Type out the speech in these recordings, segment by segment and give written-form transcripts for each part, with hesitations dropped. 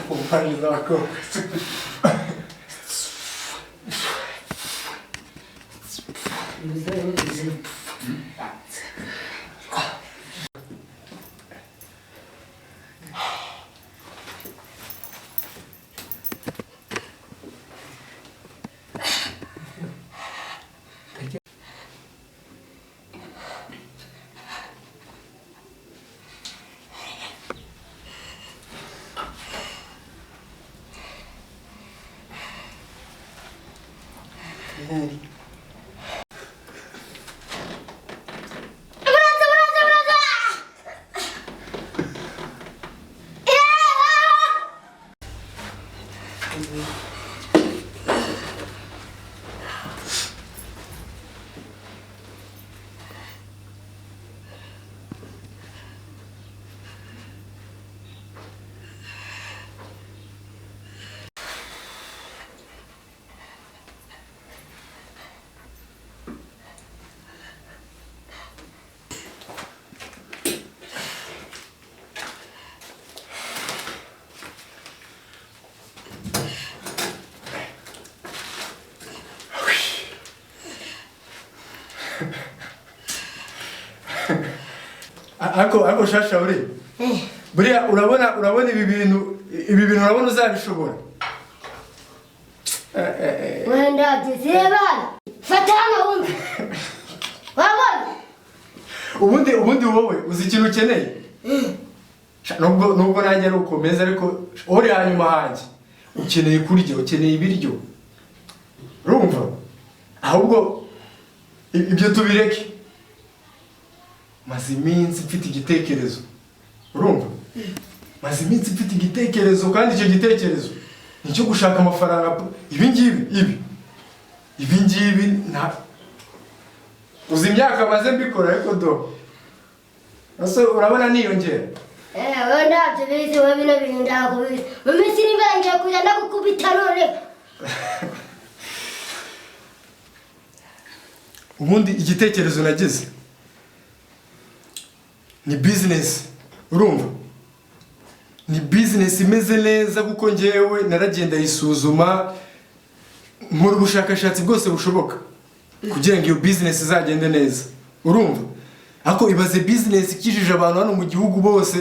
Pompani za oko. Ako shasha uri. Buriya urabona ibi bintu urabona uzabishobora. Wenda dizeba. Fatana umwe. Wabona. Ubundi wowe uzi ikintu ukeneye. Nubwo nanjye ari ukomeza ariko uri hanyuma hanjye. Ukeneye kurya, ukeneye ibiryo. Urumva? Ahubwo ibyo tubireke. Maze iminsi mfite igitekerezo. Urumva? Maze iminsi mfite igitekerezo kandi icyo gitekerezo ni cyo gushaka amafaranga. Ibi ngibi nta uzi imyaka maze mbikora ariko do. Ase urabona niyongera. Wenda byo bizi we bino bintu ndakubizi. Mu minsi ngiye kujya ndagukubita none. Ubundi igitekerezo nagize ni business. Urumva? Ni business imeze neza kuko ngewe naragenda yisuzuma mu bushakashatsi bwose bushoboka kugira ngo iyo business izagende neza. Urumva? Ako ibaze business ikijije abantu hano mu gihugu bose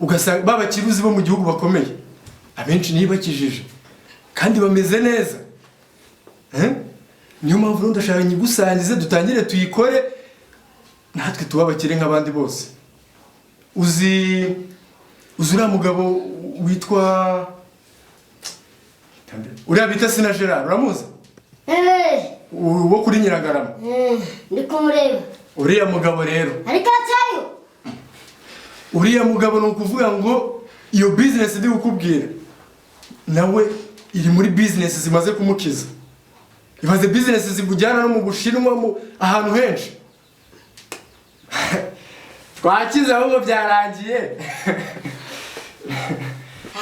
ugasanga babakiruzi bo mu gihugu bakomeye. Abenshi niba bakijije kandi bameze neza. Niyo mpamvu ndashaka nyigusangize dutangire tuyikore natwe tubabakire nk'abandi bose. Uzi uriya mugabo witwa uriya bita Sina Gerard uramuzi? Wo kuri Nyiragarama. Ndi kumureba. Uriya mugabo rero. Ariko atariyo. Uriya mugabo ni ukuvuga ngo iyo business ndi gukubwira nawe iri muri business zimaze kumukiza. Ibaze business zibujyana no mu Bushinwa mu ahantu henshi. Twakize ahubwo byarangiye.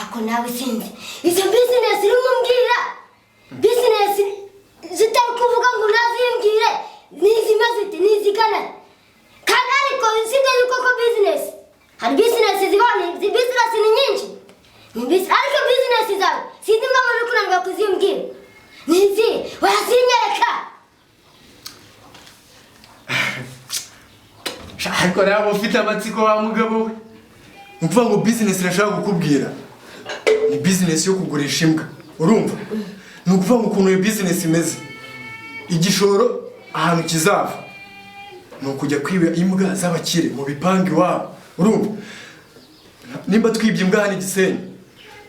Ako nawe sinzi. Izo business iri mumbwira. Business zitari kuvuga ngo nazimbwire. Nizimazite nizigana. Kandi ariko sinzi yuko ko business. Hari business zibone, business ni nyinshi. Ni business ariko business zawe. Sinzi mama uri kunanga kuzimbwira. Nizi, wazinyereka. Ariko nawe ufite amatsiko wa mugabo we. Ukuvuga ngo business irashaka gukubwira. Ni business yo kugurisha imbwa. Urumva? Ni ukuvuga ngo ukuntu iyo business imeze. Igishoro ahantu kizava. Ni ukujya kwiba imbwa z'abakire mu bipangi wabo. Urumva? Nimba twibye imbwa hano Gisenyi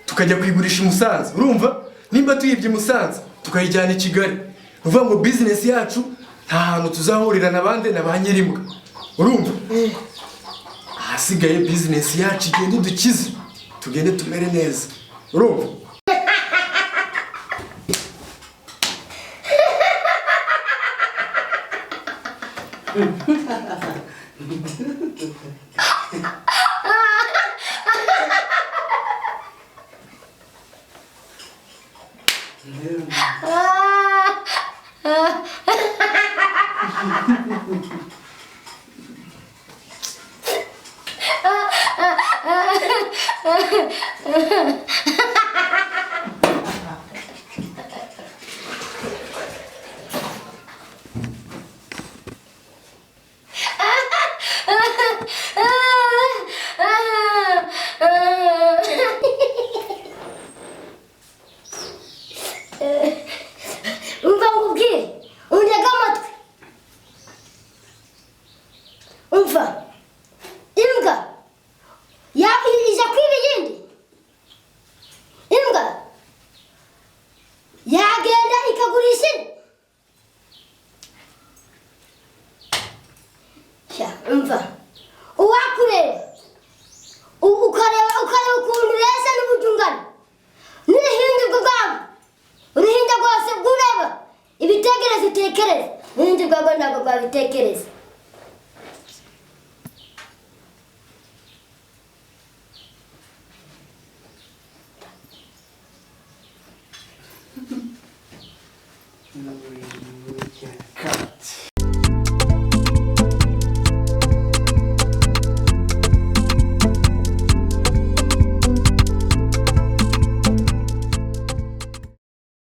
tukajya kwigurisha i Musanze. Urumva? Nimba tuyibye i Musanze tukayijyana i Kigali. Uvuga ngo business yacu nta hantu tuzahurira nabande nabanyirimbwa. Urumva? Ahasigaye business yacu igende dukize. Tugende tumere neza. Urumva? umva nkubwire undega amatwi umva imbwa ija kwiba iyindi imbwa yagenda ikagurisha indi umva uwakureba ukareba ukuntu ureshya n'uburyo ungana n'uruhinja rwawe uruhinja rwose rwureba ibitekerezo utekereza uruhinja rwawe ntabwo rwabitekereza No,